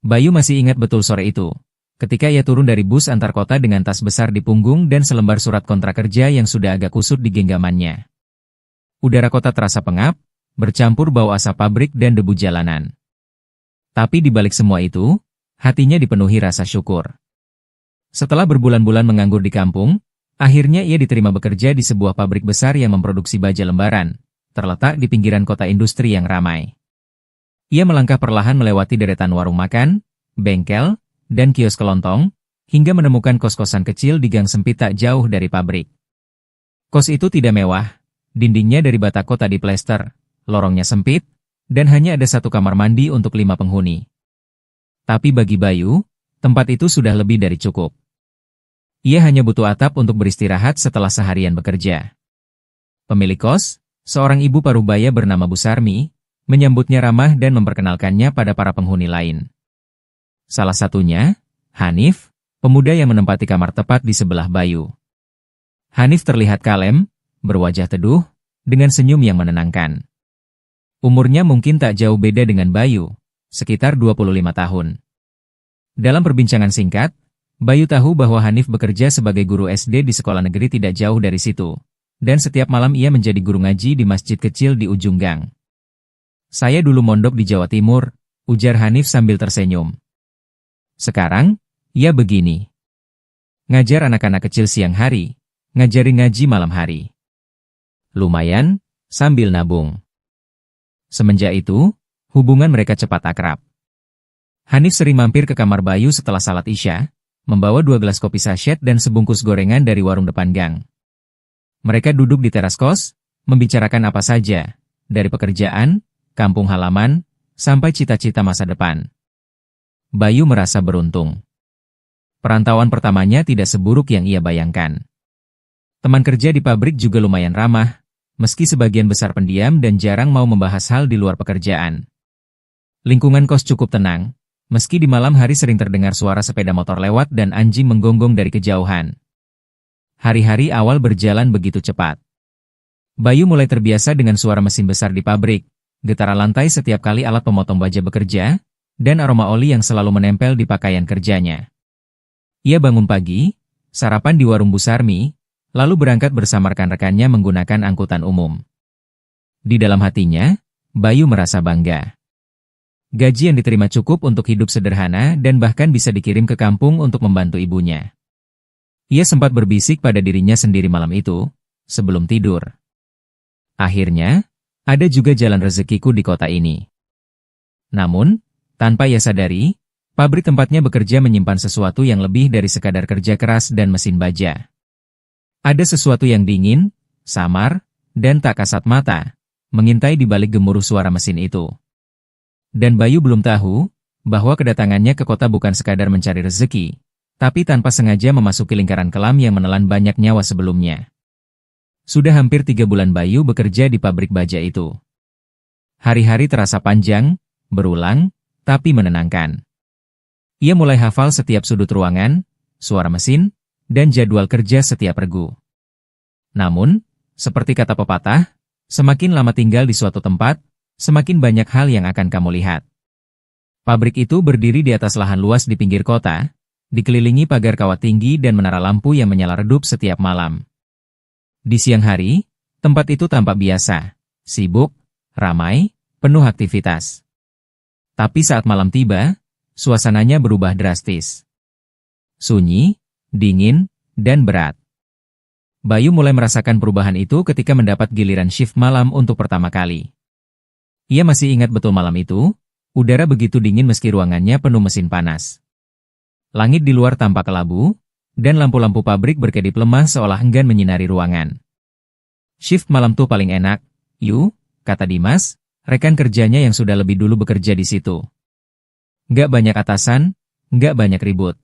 Bayu masih ingat betul sore itu, ketika ia turun dari bus antar kota dengan tas besar di punggung dan selembar surat kontrak kerja yang sudah agak kusut di genggamannya. Udara kota terasa pengap, bercampur bau asap pabrik dan debu jalanan. Tapi di balik semua itu, hatinya dipenuhi rasa syukur. Setelah berbulan-bulan menganggur di kampung, akhirnya ia diterima bekerja di sebuah pabrik besar yang memproduksi baja lembaran, terletak di pinggiran kota industri yang ramai. Ia melangkah perlahan melewati deretan warung makan, bengkel, dan kios kelontong, hingga menemukan kos-kosan kecil di gang sempit tak jauh dari pabrik. Kos itu tidak mewah, dindingnya dari bata kota diplester, lorongnya sempit, dan hanya ada satu kamar mandi untuk 5 penghuni. Tapi bagi Bayu, tempat itu sudah lebih dari cukup. Ia hanya butuh atap untuk beristirahat setelah seharian bekerja. Pemilik kos, seorang ibu parubaya bernama Bu Sarmi, menyambutnya ramah dan memperkenalkannya pada para penghuni lain. Salah satunya, Hanif, pemuda yang menempati kamar tepat di sebelah Bayu. Hanif terlihat kalem, berwajah teduh, dengan senyum yang menenangkan. Umurnya mungkin tak jauh beda dengan Bayu, sekitar 25 tahun. Dalam perbincangan singkat, Bayu tahu bahwa Hanif bekerja sebagai guru SD di sekolah negeri tidak jauh dari situ, dan setiap malam ia menjadi guru ngaji di masjid kecil di ujung gang. "Saya dulu mondok di Jawa Timur," ujar Hanif sambil tersenyum. "Sekarang, ya begini. Ngajar anak-anak kecil siang hari, ngajarin ngaji malam hari. Lumayan, sambil nabung." Semenjak itu, hubungan mereka cepat akrab. Hanif sering mampir ke kamar Bayu setelah salat Isya, membawa 2 gelas kopi sachet dan sebungkus gorengan dari warung depan gang. Mereka duduk di teras kos, membicarakan apa saja, dari pekerjaan, kampung halaman, sampai cita-cita masa depan. Bayu merasa beruntung. Perantauan pertamanya tidak seburuk yang ia bayangkan. Teman kerja di pabrik juga lumayan ramah, meski sebagian besar pendiam dan jarang mau membahas hal di luar pekerjaan. Lingkungan kos cukup tenang, meski di malam hari sering terdengar suara sepeda motor lewat dan anjing menggonggong dari kejauhan. Hari-hari awal berjalan begitu cepat. Bayu mulai terbiasa dengan suara mesin besar di pabrik, getaran lantai setiap kali alat pemotong baja bekerja, dan aroma oli yang selalu menempel di pakaian kerjanya. Ia bangun pagi, sarapan di warung Bu Sarmi, lalu berangkat bersama rekan-rekannya menggunakan angkutan umum. Di dalam hatinya, Bayu merasa bangga. Gaji yang diterima cukup untuk hidup sederhana dan bahkan bisa dikirim ke kampung untuk membantu ibunya. Ia sempat berbisik pada dirinya sendiri malam itu, sebelum tidur. Akhirnya, ada juga jalan rezekiku di kota ini. Namun, tanpa ia sadari, pabrik tempatnya bekerja menyimpan sesuatu yang lebih dari sekadar kerja keras dan mesin baja. Ada sesuatu yang dingin, samar, dan tak kasat mata, mengintai di balik gemuruh suara mesin itu. Dan Bayu belum tahu, bahwa kedatangannya ke kota bukan sekadar mencari rezeki, tapi tanpa sengaja memasuki lingkaran kelam yang menelan banyak nyawa sebelumnya. Sudah hampir 3 bulan Bayu bekerja di pabrik baja itu. Hari-hari terasa panjang, berulang, tapi menenangkan. Ia mulai hafal setiap sudut ruangan, suara mesin, dan jadwal kerja setiap regu. Namun, seperti kata pepatah, semakin lama tinggal di suatu tempat, semakin banyak hal yang akan kamu lihat. Pabrik itu berdiri di atas lahan luas di pinggir kota, dikelilingi pagar kawat tinggi dan menara lampu yang menyala redup setiap malam. Di siang hari, tempat itu tampak biasa, sibuk, ramai, penuh aktivitas. Tapi saat malam tiba, suasananya berubah drastis. Sunyi, dingin, dan berat. Bayu mulai merasakan perubahan itu ketika mendapat giliran shift malam untuk pertama kali. Ia masih ingat betul malam itu, udara begitu dingin meski ruangannya penuh mesin panas. Langit di luar tampak kelabu, dan lampu-lampu pabrik berkedip lemah seolah enggan menyinari ruangan. "Shift malam tuh paling enak, Yu," kata Dimas, rekan kerjanya yang sudah lebih dulu bekerja di situ. "Nggak banyak atasan, nggak banyak ribut.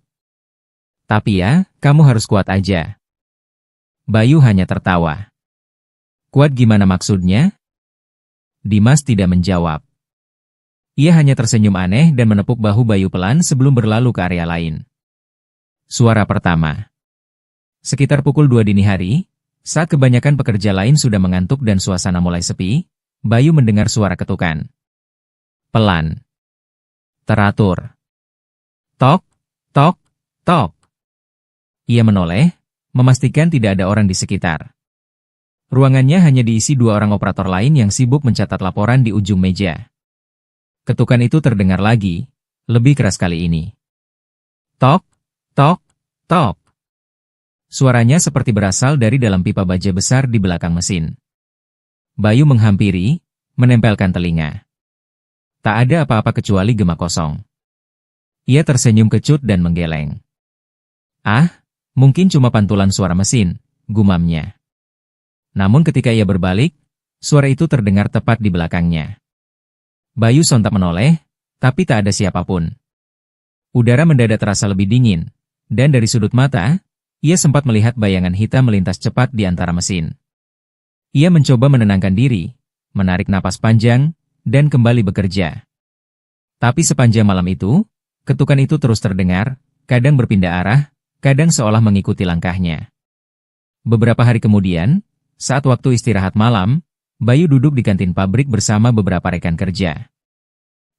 Tapi ya, kamu harus kuat aja." Bayu hanya tertawa. "Kuat gimana maksudnya?" Dimas tidak menjawab. Ia hanya tersenyum aneh dan menepuk bahu Bayu pelan sebelum berlalu ke area lain. Suara pertama. Sekitar pukul 2 dini hari, saat kebanyakan pekerja lain sudah mengantuk dan suasana mulai sepi, Bayu mendengar suara ketukan. Pelan. Teratur. Tok, tok, tok. Ia menoleh, memastikan tidak ada orang di sekitar. Ruangannya hanya diisi 2 orang operator lain yang sibuk mencatat laporan di ujung meja. Ketukan itu terdengar lagi, lebih keras kali ini. Tok, tok, tok. Suaranya seperti berasal dari dalam pipa baja besar di belakang mesin. Bayu menghampiri, menempelkan telinga. Tak ada apa-apa kecuali gema kosong. Ia tersenyum kecut dan menggeleng. Ah, mungkin cuma pantulan suara mesin, gumamnya. Namun ketika ia berbalik, suara itu terdengar tepat di belakangnya. Bayu sontak menoleh, tapi tak ada siapapun. Udara mendadak terasa lebih dingin, dan dari sudut mata, ia sempat melihat bayangan hitam melintas cepat di antara mesin. Ia mencoba menenangkan diri, menarik napas panjang, dan kembali bekerja. Tapi sepanjang malam itu, ketukan itu terus terdengar, kadang berpindah arah, kadang seolah mengikuti langkahnya. Beberapa hari kemudian, saat waktu istirahat malam, Bayu duduk di kantin pabrik bersama beberapa rekan kerja.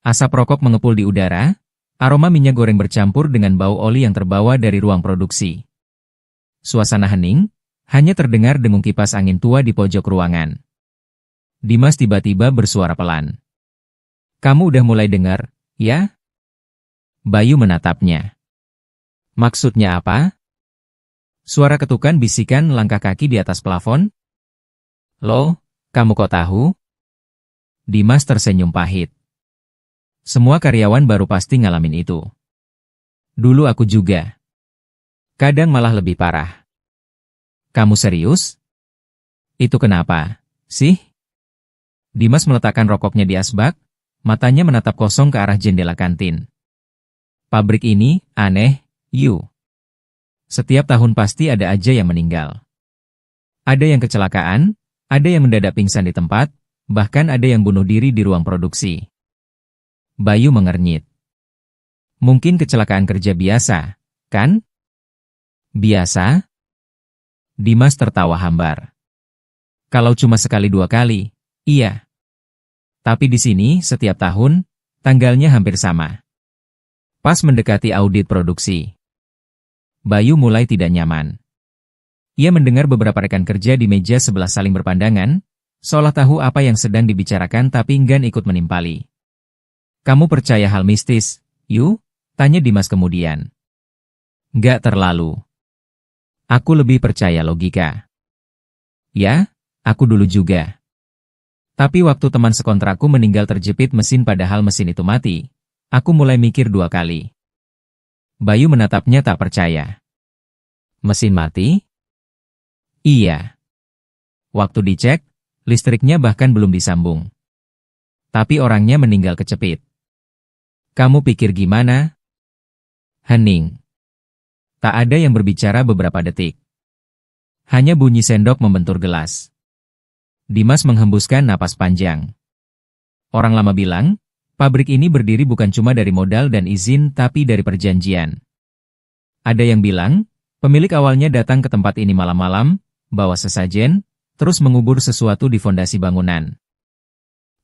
Asap rokok mengepul di udara, aroma minyak goreng bercampur dengan bau oli yang terbawa dari ruang produksi. Suasana hening, hanya terdengar dengung kipas angin tua di pojok ruangan. Dimas tiba-tiba bersuara pelan. "Kamu udah mulai dengar, ya?" Bayu menatapnya. "Maksudnya apa?" Suara ketukan bisikan langkah kaki di atas plafon. "Loh, kamu kok tahu?" Dimas tersenyum pahit. "Semua karyawan baru pasti ngalamin itu. Dulu aku juga. Kadang malah lebih parah." "Kamu serius? Itu kenapa, sih?" Dimas meletakkan rokoknya di asbak, matanya menatap kosong ke arah jendela kantin. "Pabrik ini, aneh, Yu. Setiap tahun pasti ada aja yang meninggal. Ada yang kecelakaan, ada yang mendadak pingsan di tempat, bahkan ada yang bunuh diri di ruang produksi." Bayu mengernyit. "Mungkin kecelakaan kerja biasa, kan?" "Biasa?" Dimas tertawa hambar. "Kalau cuma sekali 2 kali, iya. Tapi di sini, setiap tahun, tanggalnya hampir sama. Pas mendekati audit produksi." Bayu mulai tidak nyaman. Ia mendengar beberapa rekan kerja di meja sebelah saling berpandangan, seolah tahu apa yang sedang dibicarakan tapi enggan ikut menimpali. "Kamu percaya hal mistis, Yu?" tanya Dimas kemudian. "Nggak terlalu. Aku lebih percaya logika." "Ya, aku dulu juga. Tapi waktu teman sekontrakku meninggal terjepit mesin padahal mesin itu mati, aku mulai mikir 2 kali." Bayu menatapnya tak percaya. "Mesin mati?" "Iya. Waktu dicek, listriknya bahkan belum disambung. Tapi orangnya meninggal kecepit." "Kamu pikir gimana?" Hening. Tak ada yang berbicara beberapa detik. Hanya bunyi sendok membentur gelas. Dimas menghembuskan napas panjang. Orang lama bilang, pabrik ini berdiri bukan cuma dari modal dan izin tapi dari perjanjian. Ada yang bilang, pemilik awalnya datang ke tempat ini malam-malam, bawa sesajen, terus mengubur sesuatu di fondasi bangunan.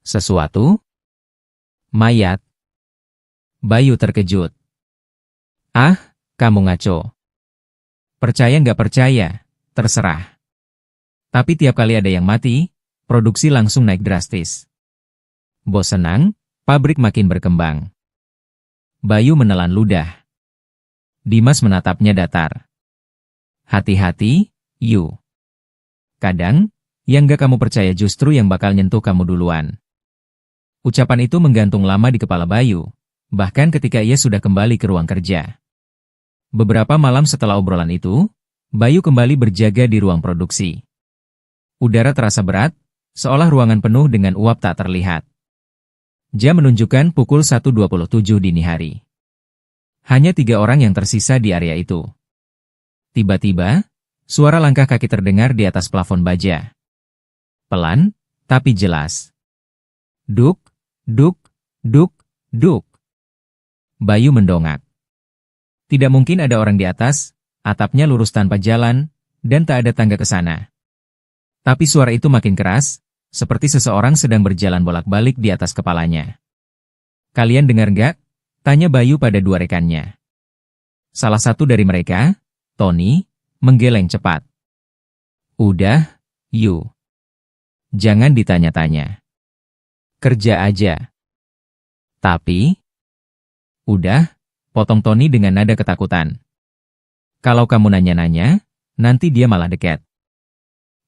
"Sesuatu? Mayat?" Bayu terkejut. "Ah, kamu ngaco. Percaya nggak percaya, terserah. Tapi tiap kali ada yang mati, produksi langsung naik drastis. Bos senang, pabrik makin berkembang." Bayu menelan ludah. Dimas menatapnya datar. "Hati-hati, Yu. Kadang, yang nggak kamu percaya justru yang bakal nyentuh kamu duluan." Ucapan itu menggantung lama di kepala Bayu, bahkan ketika ia sudah kembali ke ruang kerja. Beberapa malam setelah obrolan itu, Bayu kembali berjaga di ruang produksi. Udara terasa berat, seolah ruangan penuh dengan uap tak terlihat. Jam menunjukkan pukul 1.27 dini hari. Hanya 3 orang yang tersisa di area itu. Tiba-tiba, suara langkah kaki terdengar di atas plafon baja. Pelan, tapi jelas. Duk, duk, duk, duk. Bayu mendongak. Tidak mungkin ada orang di atas, atapnya lurus tanpa jalan, dan tak ada tangga ke sana. Tapi suara itu makin keras, seperti seseorang sedang berjalan bolak-balik di atas kepalanya. "Kalian dengar nggak?" tanya Bayu pada 2 rekannya. Salah satu dari mereka, Tony, menggeleng cepat. Udah, Yu. Jangan ditanya-tanya. Kerja aja. Tapi, udah, potong Tony dengan nada ketakutan. Kalau kamu nanya-nanya, nanti dia malah dekat.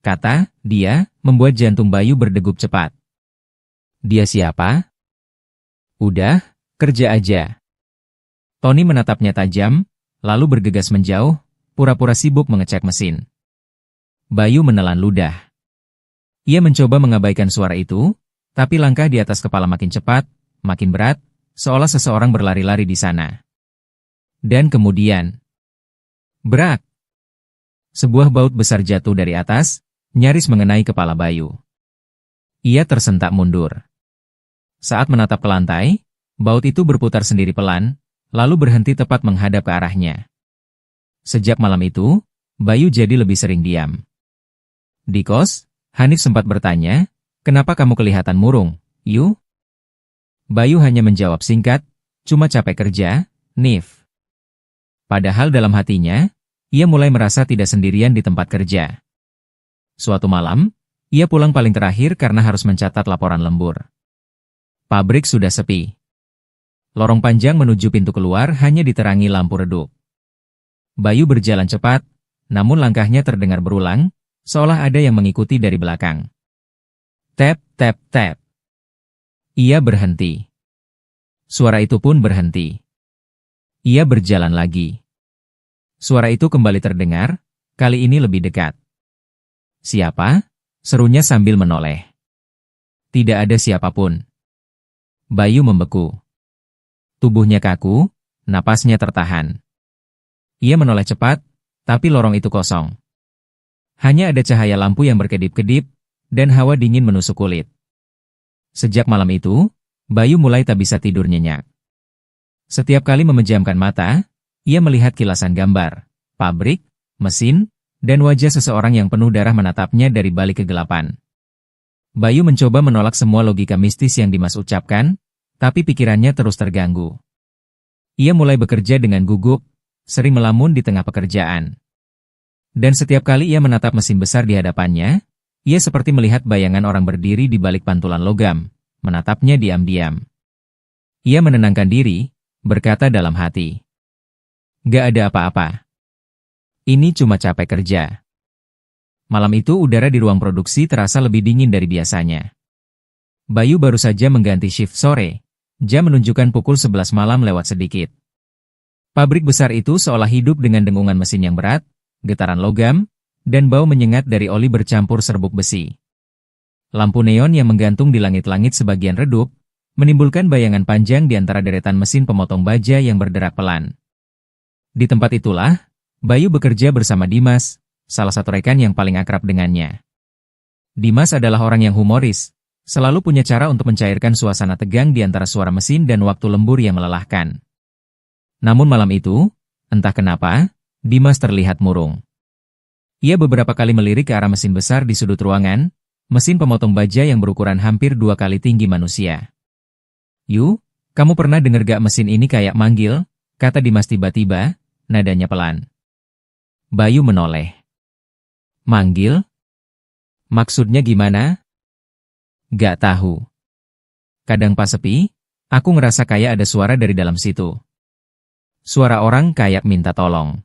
Kata dia, membuat jantung Bayu berdegup cepat. Dia siapa? Udah, kerja aja. Tony menatapnya tajam, lalu bergegas menjauh, pura-pura sibuk mengecek mesin. Bayu menelan ludah. Ia mencoba mengabaikan suara itu, tapi langkah di atas kepala makin cepat, makin berat, seolah seseorang berlari-lari di sana. Dan kemudian, brak! Sebuah baut besar jatuh dari atas, nyaris mengenai kepala Bayu. Ia tersentak mundur. Saat menatap ke lantai, baut itu berputar sendiri pelan, lalu berhenti tepat menghadap ke arahnya. Sejak malam itu, Bayu jadi lebih sering diam. Di kos, Hanif sempat bertanya, kenapa kamu kelihatan murung, Yu? Bayu hanya menjawab singkat, cuma capek kerja, Nif. Padahal dalam hatinya, ia mulai merasa tidak sendirian di tempat kerja. Suatu malam, ia pulang paling terakhir karena harus mencatat laporan lembur. Pabrik sudah sepi. Lorong panjang menuju pintu keluar hanya diterangi lampu redup. Bayu berjalan cepat, namun langkahnya terdengar berulang, seolah ada yang mengikuti dari belakang. Tap, tap, tap. Ia berhenti. Suara itu pun berhenti. Ia berjalan lagi. Suara itu kembali terdengar, kali ini lebih dekat. Siapa? Serunya sambil menoleh. Tidak ada siapapun. Bayu membeku. Tubuhnya kaku, napasnya tertahan. Ia menoleh cepat, tapi lorong itu kosong. Hanya ada cahaya lampu yang berkedip-kedip, dan hawa dingin menusuk kulit. Sejak malam itu, Bayu mulai tak bisa tidur nyenyak. Setiap kali memejamkan mata, ia melihat kilasan gambar, pabrik, mesin, dan wajah seseorang yang penuh darah menatapnya dari balik kegelapan. Bayu mencoba menolak semua logika mistis yang Dimas ucapkan, tapi pikirannya terus terganggu. Ia mulai bekerja dengan gugup, sering melamun di tengah pekerjaan. Dan setiap kali ia menatap mesin besar di hadapannya, ia seperti melihat bayangan orang berdiri di balik pantulan logam, menatapnya diam-diam. Ia menenangkan diri, berkata dalam hati. Gak ada apa-apa. Ini cuma capek kerja. Malam itu udara di ruang produksi terasa lebih dingin dari biasanya. Bayu baru saja mengganti shift sore, jam menunjukkan pukul 11 malam lewat sedikit. Pabrik besar itu seolah hidup dengan dengungan mesin yang berat, getaran logam, dan bau menyengat dari oli bercampur serbuk besi. Lampu neon yang menggantung di langit-langit sebagian redup, menimbulkan bayangan panjang di antara deretan mesin pemotong baja yang berderak pelan. Di tempat itulah, Bayu bekerja bersama Dimas, salah satu rekan yang paling akrab dengannya. Dimas adalah orang yang humoris, selalu punya cara untuk mencairkan suasana tegang di antara suara mesin dan waktu lembur yang melelahkan. Namun malam itu, entah kenapa, Dimas terlihat murung. Ia beberapa kali melirik ke arah mesin besar di sudut ruangan, mesin pemotong baja yang berukuran hampir 2 kali tinggi manusia. Yu, kamu pernah dengar gak mesin ini kayak manggil? Kata Dimas tiba-tiba, nadanya pelan. Bayu menoleh. Manggil? Maksudnya gimana? Gak tahu. Kadang pas sepi, aku ngerasa kayak ada suara dari dalam situ. Suara orang kayak minta tolong.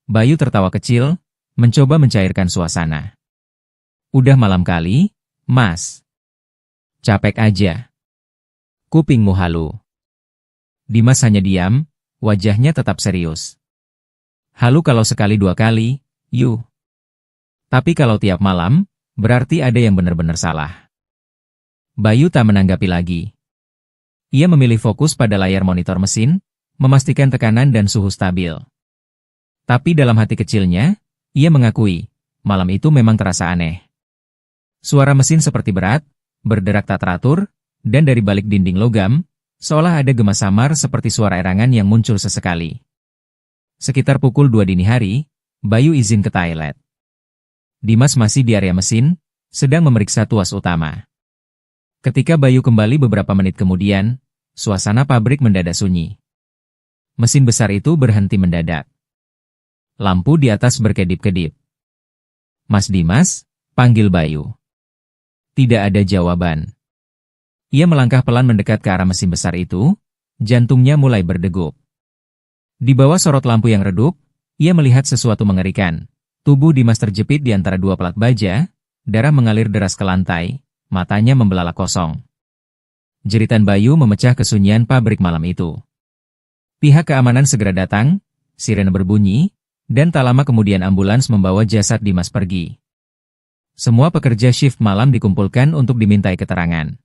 Bayu tertawa kecil, mencoba mencairkan suasana. Udah malam kali, Mas. Capek aja. Kupingmu halu. Dimas hanya diam, wajahnya tetap serius. Halu kalau sekali 2 kali, Yu. Tapi kalau tiap malam, berarti ada yang benar-benar salah. Bayu tak menanggapi lagi. Ia memilih fokus pada layar monitor mesin, memastikan tekanan dan suhu stabil. Tapi dalam hati kecilnya, ia mengakui, malam itu memang terasa aneh. Suara mesin seperti berat, berderak tak teratur, dan dari balik dinding logam, seolah ada gema samar seperti suara erangan yang muncul sesekali. Sekitar pukul 2 dini hari, Bayu izin ke toilet. Dimas masih di area mesin, sedang memeriksa tuas utama. Ketika Bayu kembali beberapa menit kemudian, suasana pabrik mendadak sunyi. mesin besar itu berhenti mendadak. Lampu di atas berkedip-kedip. "Mas Dimas?" panggil Bayu. Tidak ada jawaban. Ia melangkah pelan mendekat ke arah mesin besar itu, jantungnya mulai berdegup. Di bawah sorot lampu yang redup, ia melihat sesuatu mengerikan. Tubuh Dimas terjepit di antara dua pelat baja, darah mengalir deras ke lantai, matanya membelalak kosong. Jeritan Bayu memecah kesunyian pabrik malam itu. Pihak keamanan segera datang, sirene berbunyi, dan tak lama kemudian ambulans membawa jasad Dimas pergi. Semua pekerja shift malam dikumpulkan untuk dimintai keterangan.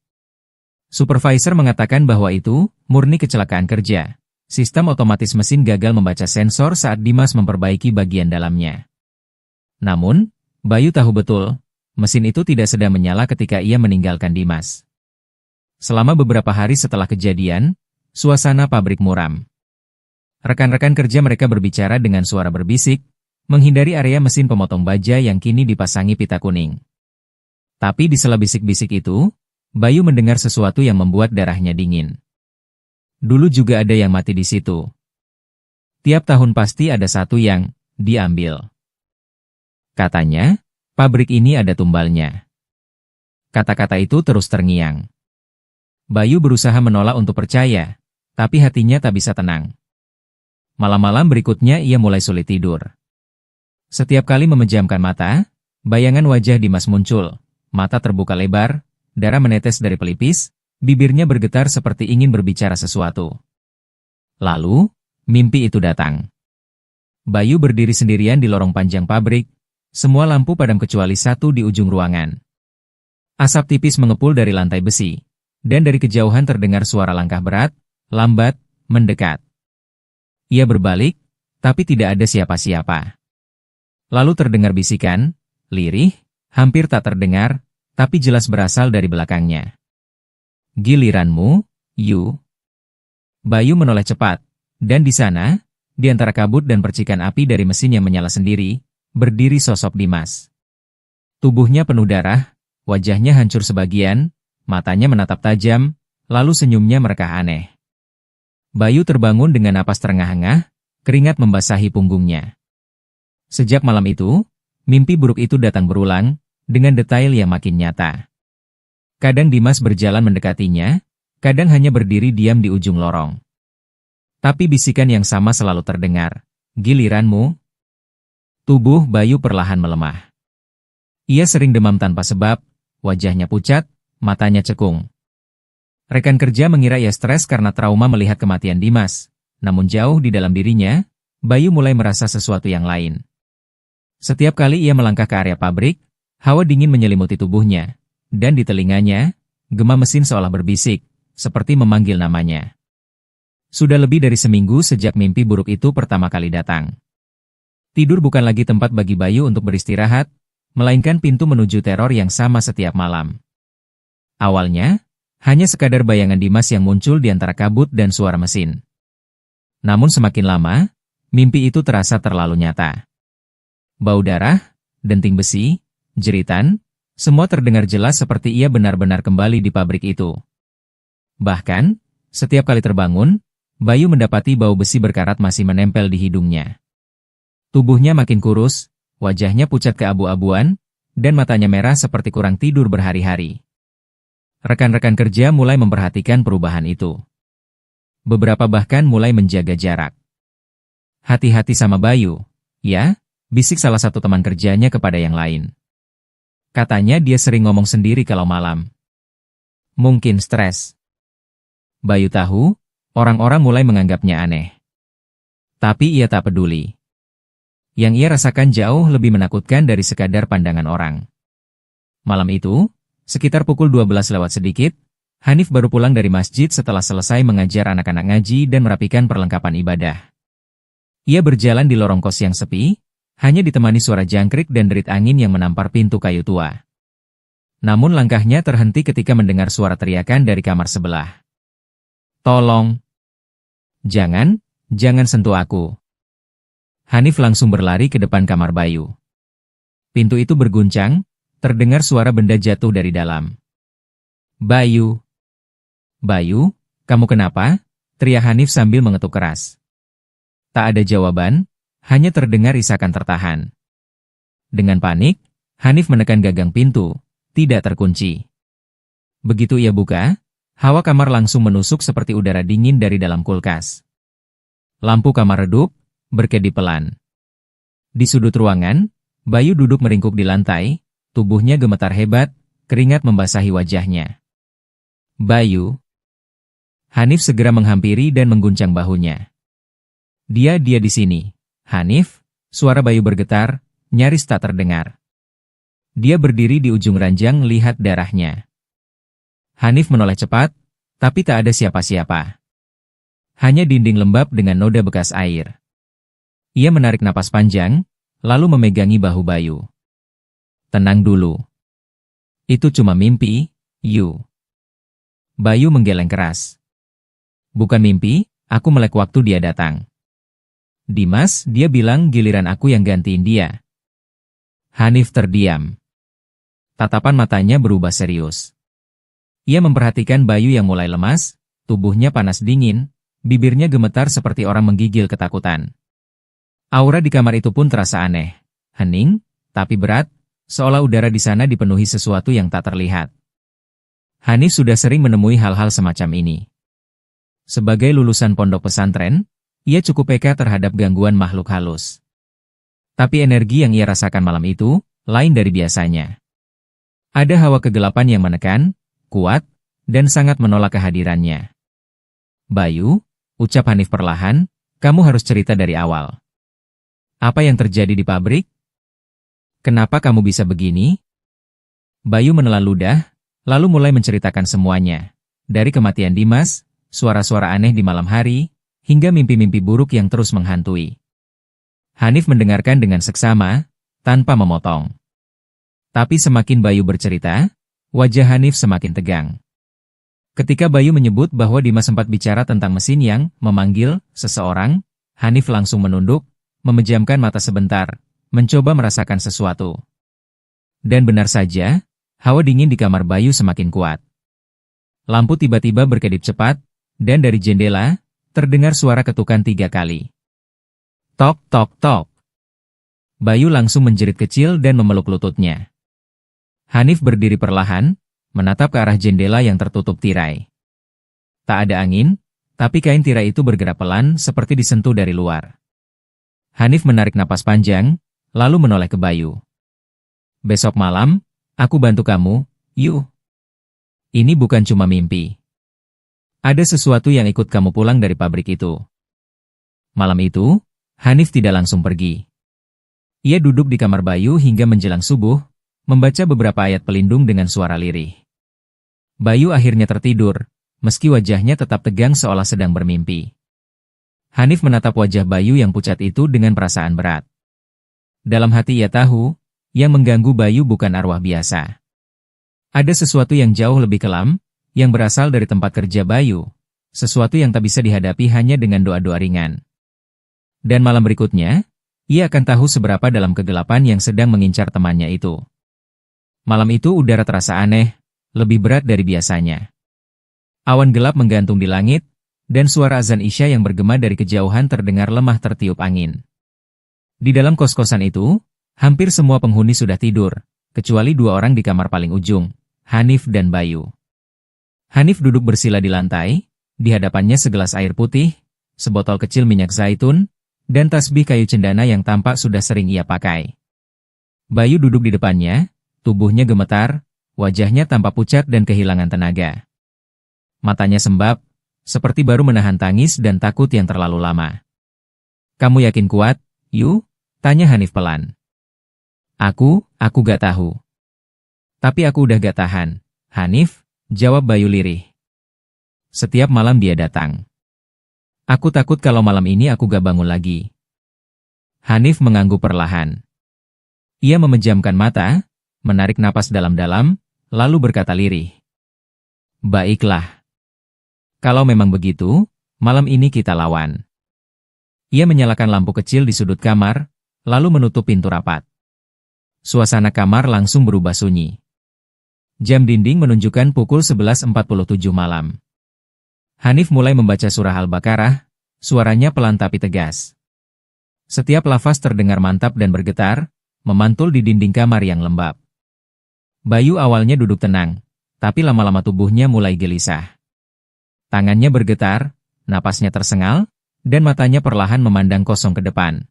Supervisor mengatakan bahwa itu murni kecelakaan kerja. Sistem otomatis mesin gagal membaca sensor saat Dimas memperbaiki bagian dalamnya. Namun, Bayu tahu betul, mesin itu tidak sedang menyala ketika ia meninggalkan Dimas. Selama beberapa hari setelah kejadian, suasana pabrik muram. Rekan-rekan kerja mereka berbicara dengan suara berbisik, menghindari area mesin pemotong baja yang kini dipasangi pita kuning. Tapi di sela bisik-bisik itu, Bayu mendengar sesuatu yang membuat darahnya dingin. Dulu juga ada yang mati di situ. Tiap tahun pasti ada satu yang diambil. Katanya, pabrik ini ada tumbalnya. Kata-kata itu terus terngiang. Bayu berusaha menolak untuk percaya, tapi hatinya tak bisa tenang. Malam-malam berikutnya ia mulai sulit tidur. Setiap kali memejamkan mata, bayangan wajah Dimas muncul, mata terbuka lebar, darah menetes dari pelipis, bibirnya bergetar seperti ingin berbicara sesuatu. Lalu, mimpi itu datang. Bayu berdiri sendirian di lorong panjang pabrik, semua lampu padam kecuali satu di ujung ruangan. Asap tipis mengepul dari lantai besi, dan dari kejauhan terdengar suara langkah berat, lambat, mendekat. Ia berbalik, tapi tidak ada siapa-siapa. Lalu terdengar bisikan, lirih, hampir tak terdengar, tapi jelas berasal dari belakangnya. "Giliranmu, Yu." Bayu menoleh cepat, dan di sana, di antara kabut dan percikan api dari mesin yang menyala sendiri, berdiri sosok Dimas. Tubuhnya penuh darah, wajahnya hancur sebagian, matanya menatap tajam, lalu senyumnya merekah aneh. Bayu terbangun dengan napas terengah-engah, keringat membasahi punggungnya. Sejak malam itu, mimpi buruk itu datang berulang, dengan detail yang makin nyata. Kadang Dimas berjalan mendekatinya, kadang hanya berdiri diam di ujung lorong. Tapi bisikan yang sama selalu terdengar, "Giliranmu." Tubuh Bayu perlahan melemah. Ia sering demam tanpa sebab, wajahnya pucat, matanya cekung. Rekan kerja mengira ia stres karena trauma melihat kematian Dimas, namun jauh di dalam dirinya, Bayu mulai merasa sesuatu yang lain. Setiap kali ia melangkah ke area pabrik, hawa dingin menyelimuti tubuhnya, dan di telinganya, gema mesin seolah berbisik, seperti memanggil namanya. Sudah lebih dari seminggu sejak mimpi buruk itu pertama kali datang. Tidur bukan lagi tempat bagi Bayu untuk beristirahat, melainkan pintu menuju teror yang sama setiap malam. Awalnya, hanya sekadar bayangan Dimas yang muncul di antara kabut dan suara mesin. Namun semakin lama, mimpi itu terasa terlalu nyata. Bau darah, denting besi, jeritan, semua terdengar jelas seperti ia benar-benar kembali di pabrik itu. Bahkan, setiap kali terbangun, Bayu mendapati bau besi berkarat masih menempel di hidungnya. Tubuhnya makin kurus, wajahnya pucat keabu-abuan, dan matanya merah seperti kurang tidur berhari-hari. Rekan-rekan kerja mulai memperhatikan perubahan itu. Beberapa bahkan mulai menjaga jarak. "Hati-hati sama Bayu, ya," bisik salah satu teman kerjanya kepada yang lain. Katanya dia sering ngomong sendiri kalau malam. Mungkin stres. Bayu tahu, orang-orang mulai menganggapnya aneh. Tapi ia tak peduli. Yang ia rasakan jauh lebih menakutkan dari sekadar pandangan orang. Malam itu, sekitar pukul 12 lewat sedikit, Hanif baru pulang dari masjid setelah selesai mengajar anak-anak ngaji dan merapikan perlengkapan ibadah. Ia berjalan di lorong kos yang sepi, hanya ditemani suara jangkrik dan derit angin yang menampar pintu kayu tua. Namun langkahnya terhenti ketika mendengar suara teriakan dari kamar sebelah. "Tolong! Jangan sentuh aku!" Hanif langsung berlari ke depan kamar Bayu. Pintu itu berguncang, terdengar suara benda jatuh dari dalam. "Bayu! Bayu, kamu kenapa?" teriak Hanif sambil mengetuk keras. Tak ada jawaban, hanya terdengar isakan tertahan. Dengan panik, Hanif menekan gagang pintu, tidak terkunci. Begitu ia buka, hawa kamar langsung menusuk seperti udara dingin dari dalam kulkas. Lampu kamar redup, berkedip pelan. Di sudut ruangan, Bayu duduk meringkuk di lantai, tubuhnya gemetar hebat, keringat membasahi wajahnya. Bayu. Hanif segera menghampiri dan mengguncang bahunya. Dia di sini. Hanif, suara Bayu bergetar, nyaris tak terdengar. Dia berdiri di ujung ranjang lihat darahnya. Hanif menoleh cepat, tapi tak ada siapa-siapa. Hanya dinding lembab dengan noda bekas air. Ia menarik napas panjang, lalu memegangi bahu Bayu. Tenang dulu. Itu cuma mimpi, Yu. Bayu menggeleng keras. Bukan mimpi, aku melek waktu dia datang. Dimas, dia bilang giliran aku yang gantiin dia. Hanif terdiam. Tatapan matanya berubah serius. Ia memperhatikan Bayu yang mulai lemas, tubuhnya panas dingin, bibirnya gemetar seperti orang menggigil ketakutan. Aura di kamar itu pun terasa aneh, hening, tapi berat, seolah udara di sana dipenuhi sesuatu yang tak terlihat. Hanif sudah sering menemui hal-hal semacam ini. Sebagai lulusan pondok pesantren, ia cukup peka terhadap gangguan makhluk halus. Tapi energi yang ia rasakan malam itu, lain dari biasanya. Ada hawa kegelapan yang menekan, kuat, dan sangat menolak kehadirannya. Bayu, ucap Hanif perlahan, kamu harus cerita dari awal. Apa yang terjadi di pabrik? Kenapa kamu bisa begini? Bayu menelan ludah, lalu mulai menceritakan semuanya. Dari kematian Dimas, suara-suara aneh di malam hari, hingga mimpi-mimpi buruk yang terus menghantui. Hanif mendengarkan dengan seksama, tanpa memotong. Tapi semakin Bayu bercerita, wajah Hanif semakin tegang. Ketika Bayu menyebut bahwa Dimas sempat bicara tentang mesin yang memanggil seseorang, Hanif langsung menunduk, memejamkan mata sebentar, mencoba merasakan sesuatu. Dan benar saja, hawa dingin di kamar Bayu semakin kuat. Lampu tiba-tiba berkedip cepat, dan dari jendela, terdengar suara ketukan 3 kali. Tok, tok, tok. Bayu langsung menjerit kecil dan memeluk lututnya. Hanif berdiri perlahan, menatap ke arah jendela yang tertutup tirai. Tak ada angin, tapi kain tirai itu bergerak pelan seperti disentuh dari luar. Hanif menarik napas panjang, lalu menoleh ke Bayu. Besok malam, aku bantu kamu, yuk. Ini bukan cuma mimpi. Ada sesuatu yang ikut kamu pulang dari pabrik itu. Malam itu, Hanif tidak langsung pergi. Ia duduk di kamar Bayu hingga menjelang subuh, membaca beberapa ayat pelindung dengan suara lirih. Bayu akhirnya tertidur, meski wajahnya tetap tegang seolah sedang bermimpi. Hanif menatap wajah Bayu yang pucat itu dengan perasaan berat. Dalam hati ia tahu, yang mengganggu Bayu bukan arwah biasa. Ada sesuatu yang jauh lebih kelam, yang berasal dari tempat kerja Bayu, sesuatu yang tak bisa dihadapi hanya dengan doa-doa ringan. Dan malam berikutnya, ia akan tahu seberapa dalam kegelapan yang sedang mengincar temannya itu. Malam itu udara terasa aneh, lebih berat dari biasanya. Awan gelap menggantung di langit, dan suara azan Isya yang bergema dari kejauhan terdengar lemah tertiup angin. Di dalam kos-kosan itu, hampir semua penghuni sudah tidur, kecuali 2 orang di kamar paling ujung, Hanif dan Bayu. Hanif duduk bersila di lantai, di hadapannya segelas air putih, sebotol kecil minyak zaitun, dan tasbih kayu cendana yang tampak sudah sering ia pakai. Bayu duduk di depannya, tubuhnya gemetar, wajahnya tampak pucat dan kehilangan tenaga. Matanya sembab, seperti baru menahan tangis dan takut yang terlalu lama. Kamu yakin kuat, Yu? Tanya Hanif pelan. Aku gak tahu. Tapi aku udah gak tahan, Hanif. Jawab Bayu lirih. Setiap malam dia datang. Aku takut kalau malam ini aku gak bangun lagi. Hanif mengangguk perlahan. Ia memejamkan mata, menarik napas dalam-dalam, lalu berkata lirih. Baiklah. Kalau memang begitu, malam ini kita lawan. Ia menyalakan lampu kecil di sudut kamar, lalu menutup pintu rapat. Suasana kamar langsung berubah sunyi. Jam dinding menunjukkan pukul 11.47 malam. Hanif mulai membaca surah Al-Baqarah, suaranya pelan tapi tegas. Setiap lafaz terdengar mantap dan bergetar, memantul di dinding kamar yang lembab. Bayu awalnya duduk tenang, tapi lama-lama tubuhnya mulai gelisah. Tangannya bergetar, napasnya tersengal, dan matanya perlahan memandang kosong ke depan.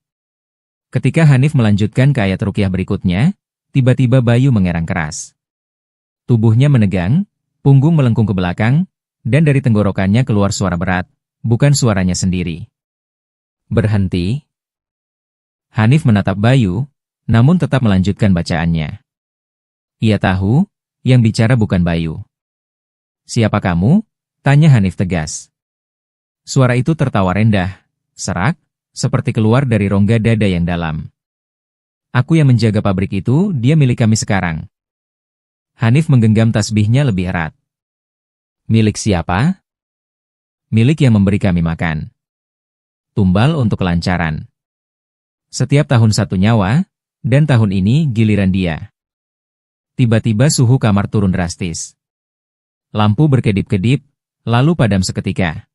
Ketika Hanif melanjutkan ke ayat ruqyah berikutnya, tiba-tiba Bayu mengerang keras. Tubuhnya menegang, punggung melengkung ke belakang, dan dari tenggorokannya keluar suara berat, bukan suaranya sendiri. Berhenti. Hanif menatap Bayu, namun tetap melanjutkan bacaannya. Ia tahu, yang bicara bukan Bayu. "Siapa kamu?" tanya Hanif tegas. Suara itu tertawa rendah, serak, seperti keluar dari rongga dada yang dalam. "Aku yang menjaga pabrik itu, dia milik kami sekarang." Hanif menggenggam tasbihnya lebih erat. "Milik siapa?" "Milik yang memberi kami makan. Tumbal untuk kelancaran. Setiap tahun satu nyawa, dan tahun ini giliran dia." Tiba-tiba suhu kamar turun drastis. Lampu berkedip-kedip, lalu padam seketika.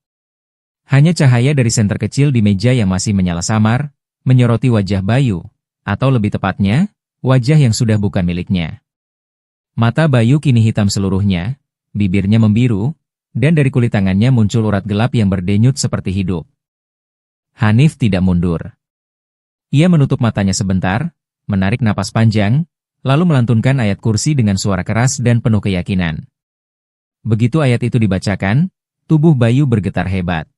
Hanya cahaya dari senter kecil di meja yang masih menyala samar, menyoroti wajah Bayu, atau lebih tepatnya, wajah yang sudah bukan miliknya. Mata Bayu kini hitam seluruhnya, bibirnya membiru, dan dari kulit tangannya muncul urat gelap yang berdenyut seperti hidup. Hanif tidak mundur. Ia menutup matanya sebentar, menarik napas panjang, lalu melantunkan ayat kursi dengan suara keras dan penuh keyakinan. Begitu ayat itu dibacakan, tubuh Bayu bergetar hebat.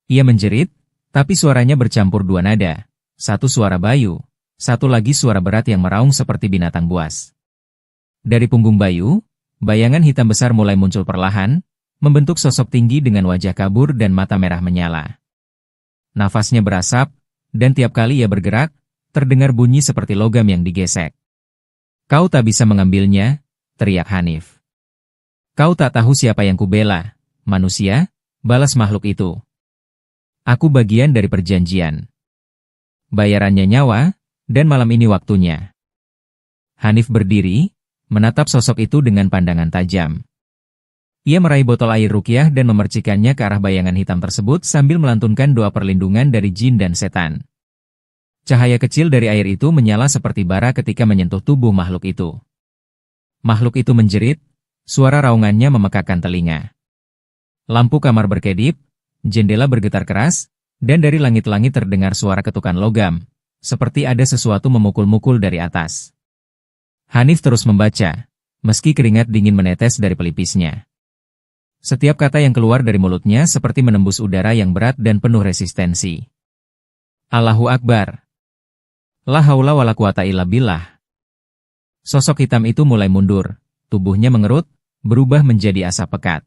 Ia menjerit, tapi suaranya bercampur dua nada. Satu suara Bayu, satu lagi suara berat yang meraung seperti binatang buas. Dari punggung Bayu, bayangan hitam besar mulai muncul perlahan, membentuk sosok tinggi dengan wajah kabur dan mata merah menyala. Nafasnya berasap, dan tiap kali ia bergerak, terdengar bunyi seperti logam yang digesek. "Kau tak bisa mengambilnya," teriak Hanif. "Kau tak tahu siapa yang kubela, manusia," balas makhluk itu. "Aku bagian dari perjanjian. Bayarannya nyawa, dan malam ini waktunya." Hanif berdiri, menatap sosok itu dengan pandangan tajam. Ia meraih botol air ruqyah dan memercikannya ke arah bayangan hitam tersebut sambil melantunkan doa perlindungan dari jin dan setan. Cahaya kecil dari air itu menyala seperti bara ketika menyentuh tubuh makhluk itu. Makhluk itu menjerit, suara raungannya memekakkan telinga. Lampu kamar berkedip, jendela bergetar keras, dan dari langit-langit terdengar suara ketukan logam, seperti ada sesuatu memukul-mukul dari atas. Hanif terus membaca, meski keringat dingin menetes dari pelipisnya. Setiap kata yang keluar dari mulutnya seperti menembus udara yang berat dan penuh resistensi. Allahu Akbar. La haula wala quwata illa billah. Sosok hitam itu mulai mundur, tubuhnya mengerut, berubah menjadi asap pekat.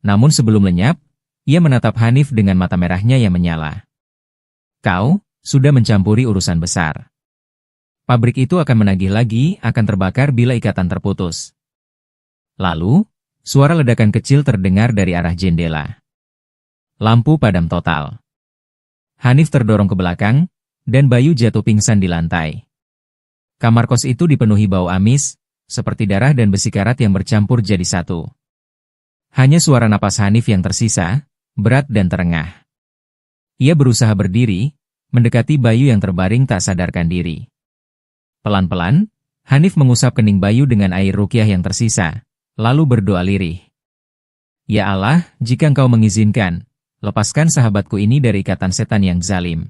Namun sebelum lenyap, ia menatap Hanif dengan mata merahnya yang menyala. "Kau sudah mencampuri urusan besar. Pabrik itu akan menagih lagi, akan terbakar bila ikatan terputus." Lalu, suara ledakan kecil terdengar dari arah jendela. Lampu padam total. Hanif terdorong ke belakang, dan Bayu jatuh pingsan di lantai. Kamar kos itu dipenuhi bau amis, seperti darah dan besi karat yang bercampur jadi satu. Hanya suara napas Hanif yang tersisa, berat dan terengah. Ia berusaha berdiri, mendekati Bayu yang terbaring tak sadarkan diri. Pelan-pelan, Hanif mengusap kening Bayu dengan air ruqyah yang tersisa, lalu berdoa lirih. "Ya Allah, jika Engkau mengizinkan, lepaskan sahabatku ini dari ikatan setan yang zalim.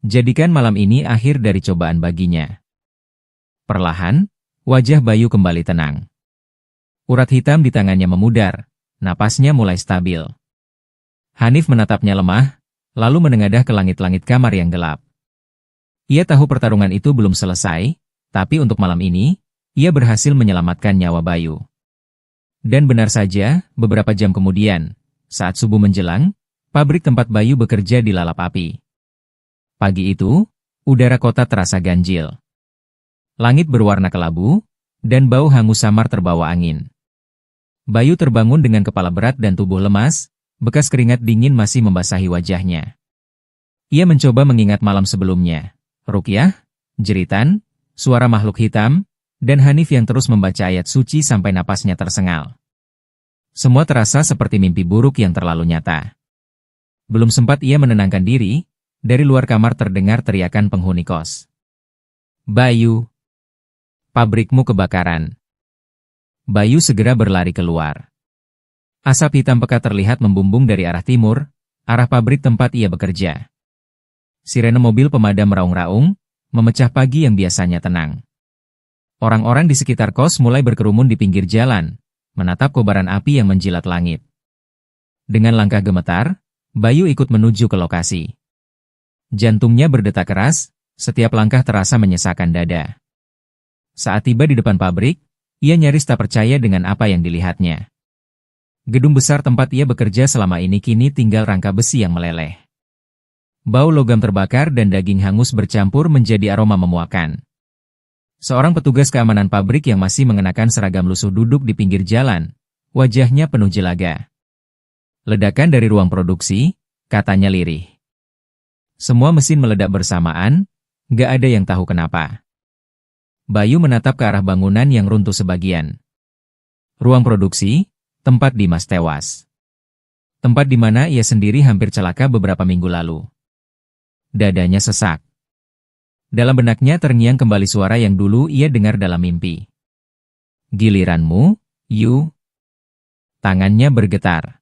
Jadikan malam ini akhir dari cobaan baginya." Perlahan, wajah Bayu kembali tenang. Urat hitam di tangannya memudar, napasnya mulai stabil. Hanif menatapnya lemah, lalu menengadah ke langit-langit kamar yang gelap. Ia tahu pertarungan itu belum selesai, tapi untuk malam ini, ia berhasil menyelamatkan nyawa Bayu. Dan benar saja, beberapa jam kemudian, saat subuh menjelang, pabrik tempat Bayu bekerja dilalap api. Pagi itu, udara kota terasa ganjil. Langit berwarna kelabu, dan bau hangus samar terbawa angin. Bayu terbangun dengan kepala berat dan tubuh lemas, bekas keringat dingin masih membasahi wajahnya. Ia mencoba mengingat malam sebelumnya. Ruqyah, jeritan, suara makhluk hitam, dan Hanif yang terus membaca ayat suci sampai napasnya tersengal. Semua terasa seperti mimpi buruk yang terlalu nyata. Belum sempat ia menenangkan diri, dari luar kamar terdengar teriakan penghuni kos. "Bayu, pabrikmu kebakaran." Bayu segera berlari keluar. Asap hitam pekat terlihat membumbung dari arah timur, arah pabrik tempat ia bekerja. Sirene mobil pemadam meraung-raung, memecah pagi yang biasanya tenang. Orang-orang di sekitar kos mulai berkerumun di pinggir jalan, menatap kobaran api yang menjilat langit. Dengan langkah gemetar, Bayu ikut menuju ke lokasi. Jantungnya berdetak keras, setiap langkah terasa menyesakkan dada. Saat tiba di depan pabrik, ia nyaris tak percaya dengan apa yang dilihatnya. Gedung besar tempat ia bekerja selama ini kini tinggal rangka besi yang meleleh. Bau logam terbakar dan daging hangus bercampur menjadi aroma memuakkan. Seorang petugas keamanan pabrik yang masih mengenakan seragam lusuh duduk di pinggir jalan, wajahnya penuh jelaga. "Ledakan dari ruang produksi," katanya lirih. Semua mesin meledak bersamaan, gak ada yang tahu kenapa. Bayu menatap ke arah bangunan yang runtuh sebagian. Ruang produksi, tempat Dimas tewas. Tempat di mana ia sendiri hampir celaka beberapa minggu lalu. Dadanya sesak. Dalam benaknya terngiang kembali suara yang dulu ia dengar dalam mimpi. "Giliranmu, Yu." Tangannya bergetar.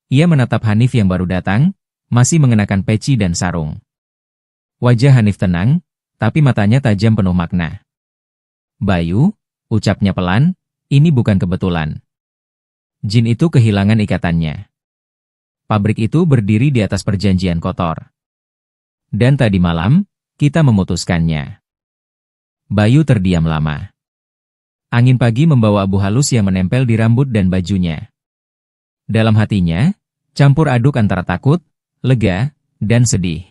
Ia menatap Hanif yang baru datang, masih mengenakan peci dan sarung. Wajah Hanif tenang, tapi matanya tajam penuh makna. "Bayu," ucapnya pelan, "ini bukan kebetulan. Jin itu kehilangan ikatannya. Pabrik itu berdiri di atas perjanjian kotor. Dan tadi malam, kita memutuskannya." Bayu terdiam lama. Angin pagi membawa abu halus yang menempel di rambut dan bajunya. Dalam hatinya, campur aduk antara takut, lega, dan sedih.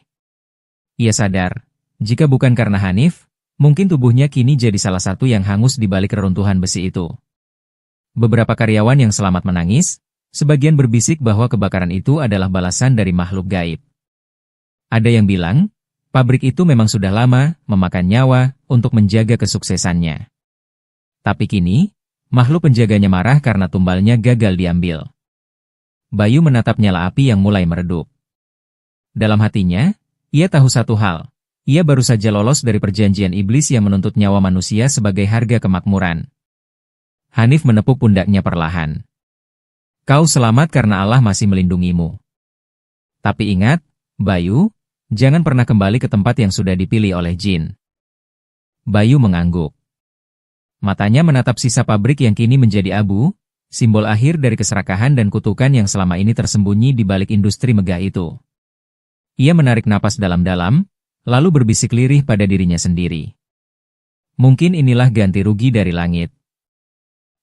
Ia sadar, jika bukan karena Hanif, mungkin tubuhnya kini jadi salah satu yang hangus di balik reruntuhan besi itu. Beberapa karyawan yang selamat menangis, sebagian berbisik bahwa kebakaran itu adalah balasan dari makhluk gaib. Ada yang bilang, pabrik itu memang sudah lama memakan nyawa untuk menjaga kesuksesannya. Tapi kini, makhluk penjaganya marah karena tumbalnya gagal diambil. Bayu menatap nyala api yang mulai meredup. Dalam hatinya, ia tahu satu hal, ia baru saja lolos dari perjanjian iblis yang menuntut nyawa manusia sebagai harga kemakmuran. Hanif menepuk pundaknya perlahan. "Kau selamat karena Allah masih melindungimu. Tapi ingat, Bayu, jangan pernah kembali ke tempat yang sudah dipilih oleh Jin." Bayu mengangguk. Matanya menatap sisa pabrik yang kini menjadi abu, simbol akhir dari keserakahan dan kutukan yang selama ini tersembunyi di balik industri megah itu. Ia menarik napas dalam-dalam, lalu berbisik lirih pada dirinya sendiri. Mungkin inilah ganti rugi dari langit.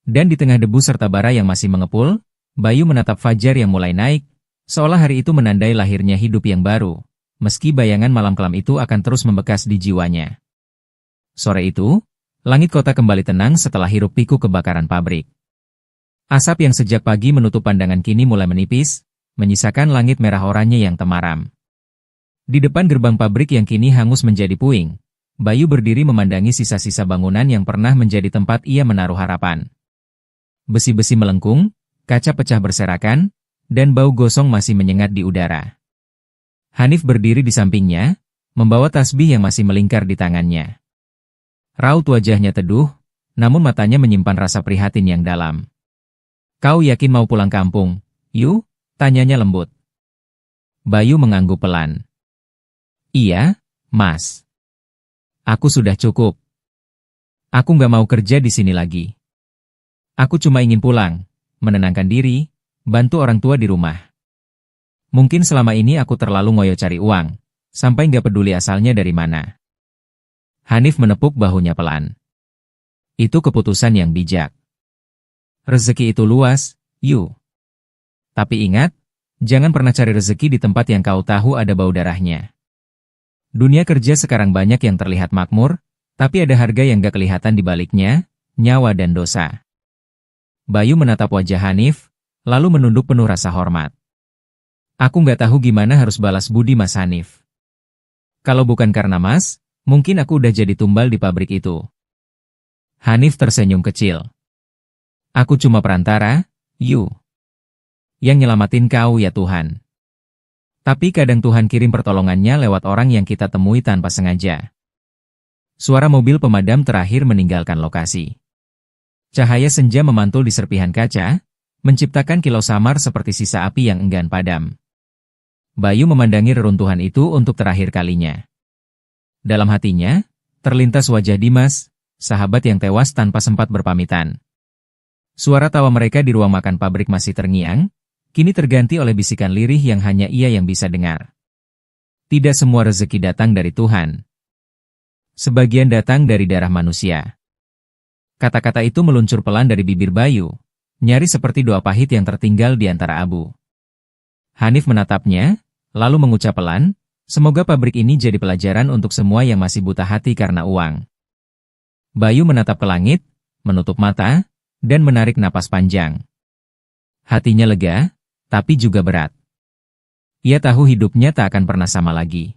Dan di tengah debu serta bara yang masih mengepul, Bayu menatap fajar yang mulai naik, seolah hari itu menandai lahirnya hidup yang baru, meski bayangan malam kelam itu akan terus membekas di jiwanya. Sore itu, langit kota kembali tenang setelah hiruk pikuk kebakaran pabrik. Asap yang sejak pagi menutup pandangan kini mulai menipis, menyisakan langit merah oranye yang temaram. Di depan gerbang pabrik yang kini hangus menjadi puing, Bayu berdiri memandangi sisa-sisa bangunan yang pernah menjadi tempat ia menaruh harapan. Besi-besi melengkung, kaca pecah berserakan, dan bau gosong masih menyengat di udara. Hanif berdiri di sampingnya, membawa tasbih yang masih melingkar di tangannya. Raut wajahnya teduh, namun matanya menyimpan rasa prihatin yang dalam. "Kau yakin mau pulang kampung, Yu?" tanyanya lembut. Bayu mengangguk pelan. "Iya, Mas. Aku sudah cukup. Aku nggak mau kerja di sini lagi. Aku cuma ingin pulang, menenangkan diri, bantu orang tua di rumah. Mungkin selama ini aku terlalu ngoyo cari uang, sampai nggak peduli asalnya dari mana." Hanif menepuk bahunya pelan. "Itu keputusan yang bijak. Rezeki itu luas, Yu. Tapi ingat, jangan pernah cari rezeki di tempat yang kau tahu ada bau darahnya. Dunia kerja sekarang banyak yang terlihat makmur, tapi ada harga yang gak kelihatan di baliknya, nyawa dan dosa." Bayu menatap wajah Hanif, lalu menunduk penuh rasa hormat. "Aku nggak tahu gimana harus balas budi Mas Hanif. Kalau bukan karena Mas, mungkin aku udah jadi tumbal di pabrik itu." Hanif tersenyum kecil. "Aku cuma perantara, Yu. Yang nyelamatin kau ya Tuhan. Tapi kadang Tuhan kirim pertolongannya lewat orang yang kita temui tanpa sengaja. Suara mobil pemadam terakhir meninggalkan lokasi. Cahaya senja memantul di serpihan kaca, menciptakan kilau samar seperti sisa api yang enggan padam. Bayu memandangi reruntuhan itu untuk terakhir kalinya. Dalam hatinya, terlintas wajah Dimas, sahabat yang tewas tanpa sempat berpamitan. Suara tawa mereka di ruang makan pabrik masih terngiang, kini terganti oleh bisikan lirih yang hanya ia yang bisa dengar. Tidak semua rezeki datang dari Tuhan. Sebagian datang dari darah manusia. Kata-kata itu meluncur pelan dari bibir Bayu, nyaris seperti doa pahit yang tertinggal di antara abu. Hanif menatapnya, lalu mengucap pelan, semoga pabrik ini jadi pelajaran untuk semua yang masih buta hati karena uang. Bayu menatap ke langit, menutup mata, dan menarik napas panjang. Hatinya lega, tapi juga berat. Ia tahu hidupnya tak akan pernah sama lagi.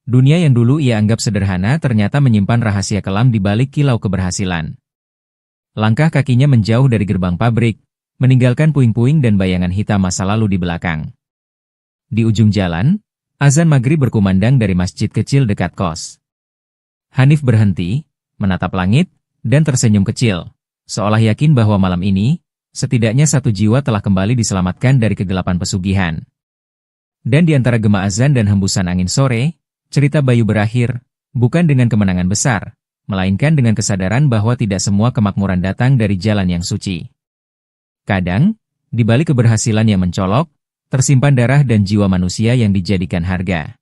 Dunia yang dulu ia anggap sederhana ternyata menyimpan rahasia kelam di balik kilau keberhasilan. Langkah kakinya menjauh dari gerbang pabrik, meninggalkan puing-puing dan bayangan hitam masa lalu di belakang. Di ujung jalan, azan maghrib berkumandang dari masjid kecil dekat kos. Hanif berhenti, menatap langit, dan tersenyum kecil, seolah yakin bahwa malam ini, setidaknya satu jiwa telah kembali diselamatkan dari kegelapan pesugihan. Dan di antara gema azan dan hembusan angin sore, cerita Bayu berakhir, bukan dengan kemenangan besar, melainkan dengan kesadaran bahwa tidak semua kemakmuran datang dari jalan yang suci. Kadang, di balik keberhasilan yang mencolok, tersimpan darah dan jiwa manusia yang dijadikan harga.